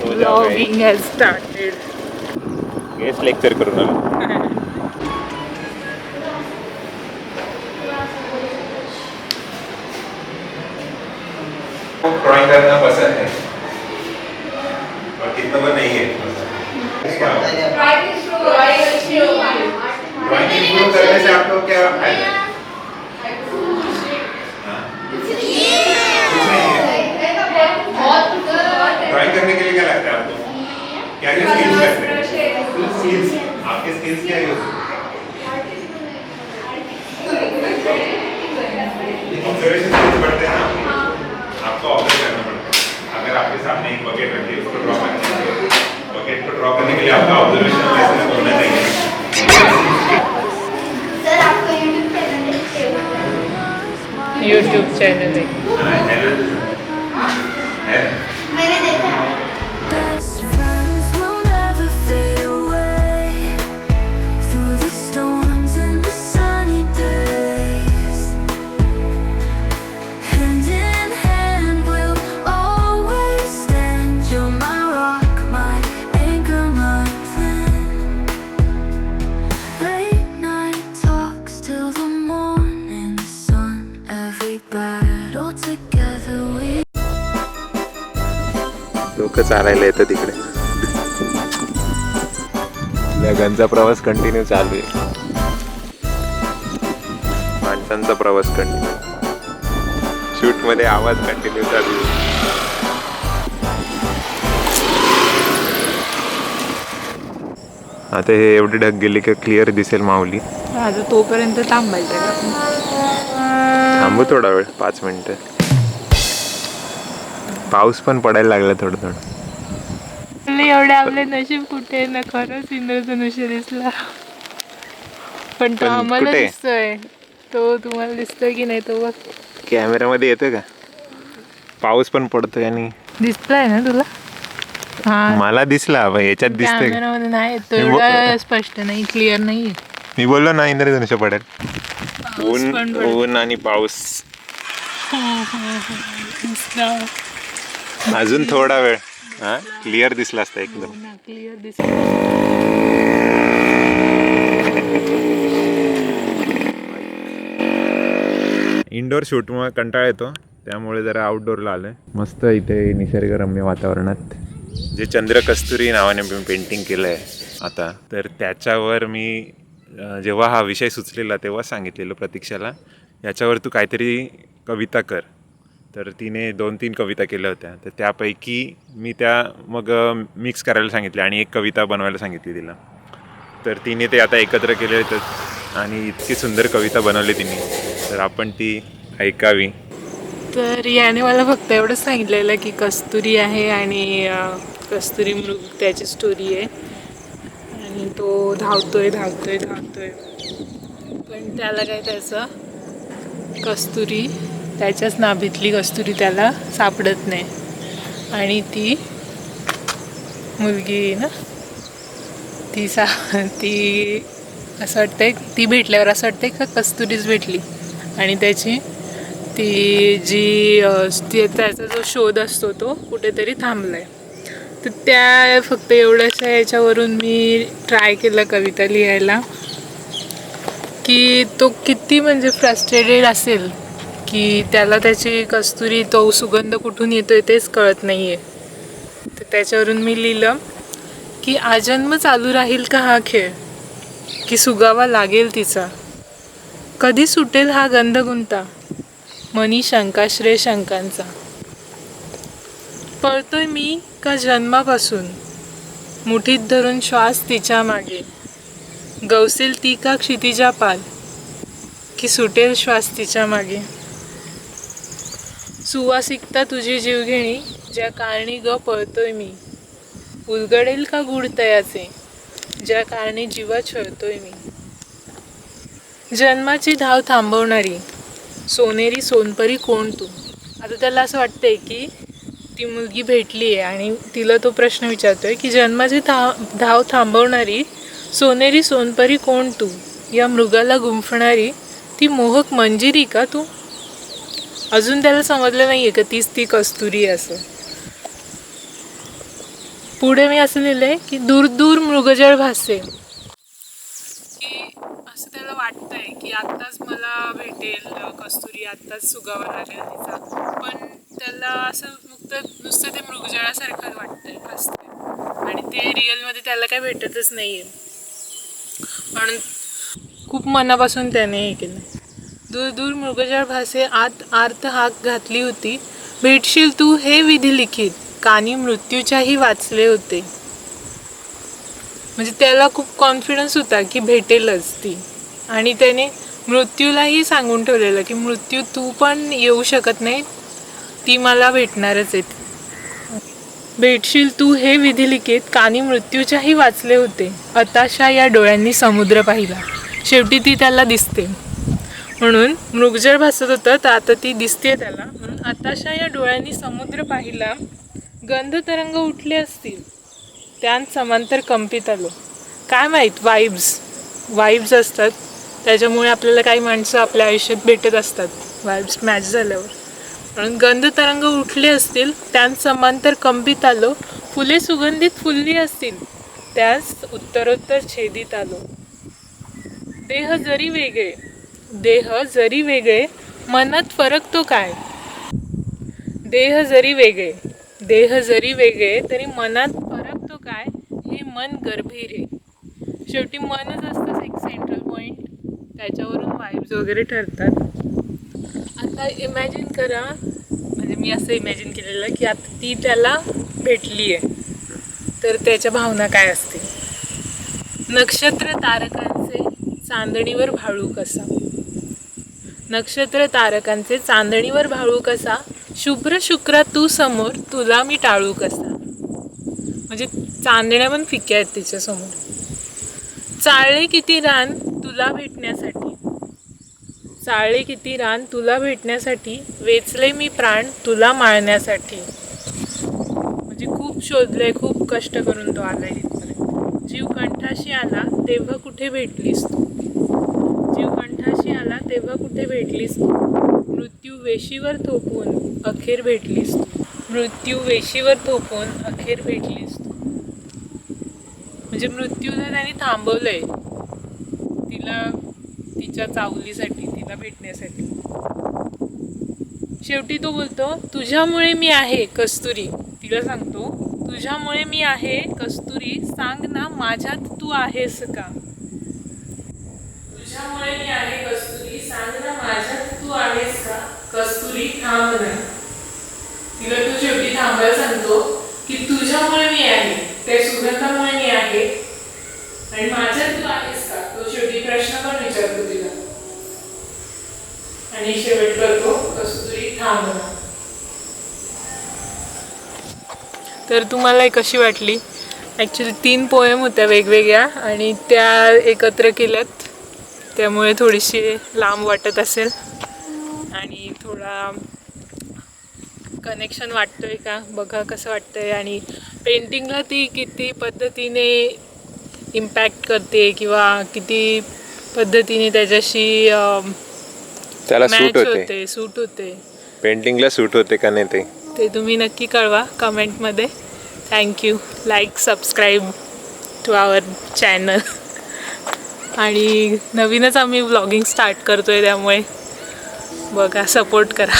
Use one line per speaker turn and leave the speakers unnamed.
Vlogging has started.
Guest lecture करून आलो. Drawing करना पसंद है और कितना वो नहीं है. ड्राइंग इंप्रूव करने से आपको क्या फायदा है? ड्राइंग करने के लिए क्या लगता है आपको? क्या क्या स्किल्स लगते हैं? स्किल्स, आपके स्किल्स क्या यूज? ऑब्जर्वेशन स्किल्स बढ़ते हैं ना, आपको ऑब्जर्व करना पड़ता है. अगर आपके सामने एक बकेट रखी है, उसको ड्रॉ करना है. बकेट को ड्रॉ करने के लिए आपका ऑब्जर्वेशन लेसन होना चाहिए.
सर आपका
YouTube चैनल है.
मैंने देखा.
Best friends will never fade away through the storms and the sunny days. Hand in hand we'll always stand. You're my rock, my anchor, my friend. Late night talks till the morning sun. Every battle together we.
लोक चालायला येतं तिकडे. गंजा प्रवास continue चालू आहे. माणसांचा प्रवास कंटिन्यू. शूट मध्ये आवाज कंटिन्यू चालू आहे. आता हे एवढी ढग गेली की क्लिअर दिसेल माऊली.
आता तोपर्यंत थांबायचं का?
थांबू थोडा वेळ, 5 मिनिटं. पाऊस पण पडायला लागला थोडं थोडं.
एवढे आपले नशीब कुठे ना, खरंच इंद्रधनुष्य दिसला. पण तो
पण
आम्हाला
कुठे?
दिसतोय. तो तुम्हाला दिसतोय की नाही तो बघ.
कॅमेऱ्यामध्ये येतोय का? पाऊस पण पडतोय आणि
दिसलाय ना तुला? हा,
मला दिसला, याच्यात दिसतोय.
कॅमेरामध्ये नाही येत, एवढा स्पष्ट नाही, क्लिअर नाही.
मी बोललो ना इंद्रधनुष्य पडेल.
पाऊस पण पडतो.
ऊन आणि पाऊस.
दिसला.
अजून थोडा वेळ क्लिअर दिसला असता एकदम.
क्लिअर दिसला.
इंडोर शूटमुळे कंटाळा येतो, त्यामुळे जरा आउटडोअरला आलोय. मस्त इथे निसर्गरम्य वातावरणात जे चंद्रकस्तुरी नावाने मी पेंटिंग केलं आहे आता, तर त्याच्यावर मी जेव्हा हा विषय सुचलेला तेव्हा सांगितलेलं प्रतीक्षाला, याच्यावर तू काहीतरी कविता कर. तर तिने 2-3 कविता केल्या होत्या. तर त्यापैकी मी त्या मग मिक्स करायला सांगितले आणि एक कविता बनवायला सांगितली तिला. तर तिने ते आता एकत्र केले आणि इतकी सुंदर कविता बनवली तिने. तर आपण ती ऐकावी.
तर याने मला फक्त एवढंच सांगितलेलं की कस्तुरी आहे आणि कस्तुरी मृग त्याची स्टोरी आहे आणि तो धावतोय. पण त्याला काय, त्याचं कस्तुरी, त्याच्याच नाभीतली कस्तुरी त्याला सापडत नाही. आणि ती मुलगी ना, ती असं वाटतंय, ती भेटल्यावर असं वाटतंय का कस्तुरीच भेटली. आणि त्याची त्याचा जो शोध असतो तो कुठेतरी थांबलाय. तर त्या फक्त एवढ्याशा याच्यावरून मी ट्राय केलं कविता लिहायला की तो किती म्हणजे फ्रस्ट्रेटेड असेल की त्याला त्याची कस्तुरी, तो सुगंध कुठून येतोय तेच कळत नाही आहे. तर त्याच्यावरून मी लिहिलं की आजन्म चालू राहील का हा खेळ, की सुगावा लागेल तिचा, कधी सुटेल हा गंधगुंता, मनी शंकाश्रय शंकांचा. पळतोय मी का जन्मापासून, मुठीत धरून श्वास तिच्या मागे, गवसेल ती का क्षितिजा पाल, की सुटेल श्वास तिच्या मागे. सुवासिकता तुझी जीवघेणी, ज्या कारणी ग पळतोय मी, उलगडेल का गुढ तयाचे, ज्या कारणी जीवा छळतोय मी. जन्माची धाव थांबवणारी, सोनेरी सोनपरी कोण तू. आता त्याला असं वाटतंय की ती मुलगी भेटली आहे आणि तिला तो प्रश्न विचारतोय की जन्माची धाव थांबवणारी, सोनेरी सोनपरी कोण तू, या मृगाला गुंफणारी ती मोहक मंजिरी का तू. अजून त्याला समजलं नाही आहे का तीच ती कस्तुरी असं. पुढे मी असं लिहिलंय की दूर दूर मृगजळ भासे, की असं त्याला वाटतंय की आत्ताच मला भेटेल कस्तुरी, आत्ताच सुगावा लागेल तिचा, पण त्याला असं नुसतं ते मृगजळासारखं वाटतंय भासतंय, आणि ते रिअलमध्ये त्याला काय भेटतच नाहीये. म्हणून खूप मनापासून त्याने हे केलं. दूर दूर मृगजळ भासे, आत आर्त हाक घातली होती, भेटशील तू हे विधी लिखित, कानी मृत्यूच्याही वाचले होते. म्हणजे त्याला खूप कॉन्फिडन्स होता की भेटेलच ती, आणि त्याने मृत्यूलाही सांगून ठेवलेलं की मृत्यू तू पण येऊ शकत नाही, ती मला भेटणारच आहे. भेटशील तू हे विधी लिखित, कानी मृत्यूच्याही वाचले होते, हताशा या डोळ्यांनी समुद्र पाहिला. शेवटी ती त्याला दिसते. म्हणून मृगजळ भासत होतं तर आता ती दिसते त्याला. म्हणून हताशा या डोळ्यांनी समुद्र पाहिला, गंध तरंग उठले असतील त्यांत समांतर कंपित आलो. काय माहीत, वाईब्स असतात, त्याच्यामुळे आपल्याला काही माणसं आपल्या आयुष्यात भेटत असतात वाईब्स मॅच झाल्यावर. म्हणून गंध तरंग उठले असतील त्यांत समांतर कंपित आलो, फुले सुगंधित फुलली असतील त्यास उत्तरोत्तर छेदित आलो. देह जरी वेगळे मनात फरक तो काय. देह जरी वेगळे तरी मनात फरक तो काय, हे मन गंभीर आहे. शेवटी मनच असतं एक सेंट्रल पॉईंट, त्याच्यावरून वाईब्स वगैरे ठरतात. आता इमॅजिन करा, म्हणजे मी असं इमॅजिन केलेलं की आता ती त्याला भेटली आहे तर त्याच्या भावना काय असतील. नक्षत्र तारकांचे चांदणीवर भाळू कसा, शुभ्र शुक्रा तू समोर, तुला मी टाळू कसा. म्हणजे चांदण्या पण फिक्या आहेत तिच्यासमोर. चाळले किती रान तुला भेटण्यासाठी, वेचले मी प्राण तुला माळण्यासाठी. म्हणजे खूप शोधलंय, खूप कष्ट करून तो आलाय तिथपर्यंत. जीव कंठाशी आला तेव्हा कुठे भेटलीस तू, मृत्यू वेशीवर थोपून अखेर भेटलीस तू. म्हणजे मृत्यूला त्याने थांबवलंय तिला, तिच्या चावलीसाठी, तिला भेटण्यासाठी. शेवटी तो बोलतो, तुझ्यामुळे मी आहे कस्तुरी. तिला सांगतो, तुझ्यामुळे मी आहे कस्तुरी, सांग ना माझ्यात तू आहेस का. तुझ्यामुळे मी आहे कस्तुरी, सांग ना माझ्यात तू आहेस का. कस्तुरी थांब नाही. तिला तू शेवटी थांबायला सांगतो की तुझ्यामुळे मी आहे, त्या सुगंधामुळे मी आहे, आणि माझ्यात तू आहेस का. तो शेवटी प्रश्न पण विचारतो तिला, आणि शेवट करतो कस्तुरी थांब ना. तर तुम्हाला कशी वाटली. ॲक्च्युली 3 पोएम होत्या वेगवेगळ्या आणि त्या एकत्र केल्यात, त्यामुळे थोडीशी लांब वाटत असेल आणि थोडा कनेक्शन वाटतोय का बघा कसं वाटतंय. आणि पेंटिंगला ती किती पद्धतीने इम्पॅक्ट करते किंवा किती पद्धतीने त्याच्याशी
त्याला
सूट होते,
पेंटिंगला सूट होते का नाही ते
तुम्ही नक्की कळवा कमेंटमध्ये. Thank you. Like, subscribe to our channel. आणि नवीनच आम्ही व्लॉगिंग स्टार्ट करतोय, त्यामुळे बघा, सपोर्ट करा.